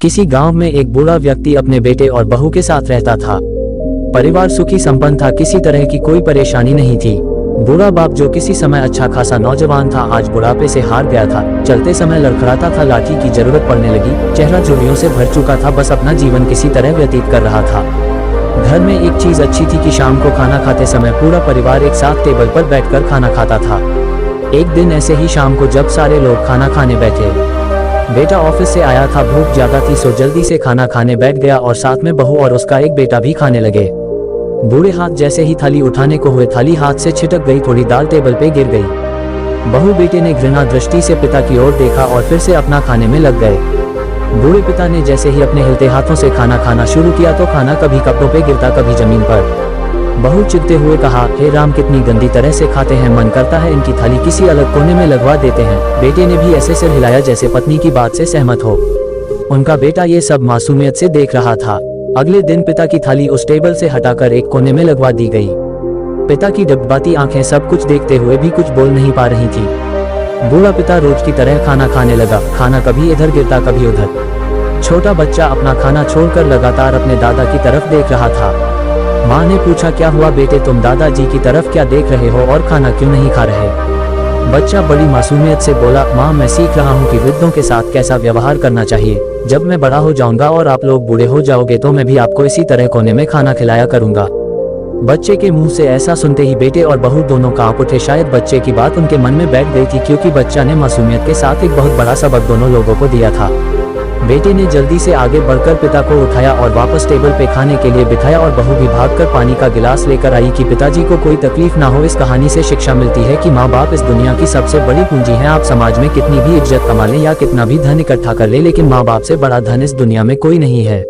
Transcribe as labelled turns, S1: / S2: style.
S1: किसी गांव में एक बूढ़ा व्यक्ति अपने बेटे और बहू के साथ रहता था। परिवार सुखी संपन्न था, किसी तरह की कोई परेशानी नहीं थी। बूढ़ा बाप जो किसी समय अच्छा खासा नौजवान था, आज बुढ़ापे से हार गया था। चलते समय लड़खड़ाता था, लाठी की जरूरत पड़ने लगी, चेहरा झुर्रियों से भर चुका था, बस अपना जीवन किसी तरह व्यतीत कर रहा था। घर में एक चीज अच्छी थी कि शाम को खाना खाते समय पूरा परिवार एक साथ टेबल पर बैठकर खाना खाता था। एक दिन ऐसे ही शाम को जब सारे लोग खाना खाने बैठे, बेटा ऑफिस से आया था, भूख ज्यादा थी सो जल्दी से खाना खाने बैठ गया और साथ में बहू और उसका एक बेटा भी खाने लगे। बूढ़े हाथ जैसे ही थाली उठाने को हुए, थाली हाथ से छिटक गई, थोड़ी दाल टेबल पे गिर गई। बहू बेटे ने घृणा दृष्टि से पिता की ओर देखा और फिर से अपना खाने में लग गए। बूढ़े पिता ने जैसे ही अपने हिलते हाथों से खाना खाना शुरू किया तो खाना कभी कपड़ों पे गिरता, कभी जमीन पर। बहू चिढ़ते हुए कहा, हे राम, कितनी गंदी तरह से खाते हैं, मन करता है इनकी थाली किसी अलग कोने में लगवा देते हैं। बेटे ने भी ऐसे सिर हिलाया जैसे पत्नी की बात से सहमत हो। उनका बेटा ये सब मासूमियत से देख रहा था। अगले दिन पिता की थाली उस टेबल से हटाकर एक कोने में लगवा दी गई। पिता की डबडबाती आंखें सब कुछ देखते हुए भी कुछ बोल नहीं पा रही थी। बूढ़ा पिता रोज की तरह खाना खाने लगा। खाना कभी इधर गिरता, कभी उधर। छोटा बच्चा अपना खाना छोड़कर लगातार अपने दादा की तरफ देख रहा था। माँ ने पूछा, क्या हुआ बेटे, तुम दादाजी की तरफ क्या देख रहे हो और खाना क्यों नहीं खा रहे? बच्चा बड़ी मासूमियत से बोला, माँ, मैं सीख रहा हूँ कि वृद्धों के साथ कैसा व्यवहार करना चाहिए। जब मैं बड़ा हो जाऊंगा और आप लोग बूढ़े हो जाओगे तो मैं भी आपको इसी तरह कोने में खाना खिलाया करूंगा। बच्चे के मुंह से ऐसा सुनते ही बेटे और बहू दोनों कांप उठे। शायद बच्चे की बात उनके मन में बैठ गई थी, क्योंकि बच्चा ने मासूमियत के साथ एक बहुत बड़ा सबक दोनों लोगों को दिया था। बेटे ने जल्दी से आगे बढ़कर पिता को उठाया और वापस टेबल पे खाने के लिए बिठाया और बहू भी भागकर पानी का गिलास लेकर आई कि पिताजी को कोई तकलीफ ना हो। इस कहानी से शिक्षा मिलती है कि माँ बाप इस दुनिया की सबसे बड़ी पूंजी हैं। आप समाज में कितनी भी इज्जत कमा लें या कितना भी धन इकट्ठा कर ले, लेकिन माँ बाप से बड़ा धन इस दुनिया में कोई नहीं है।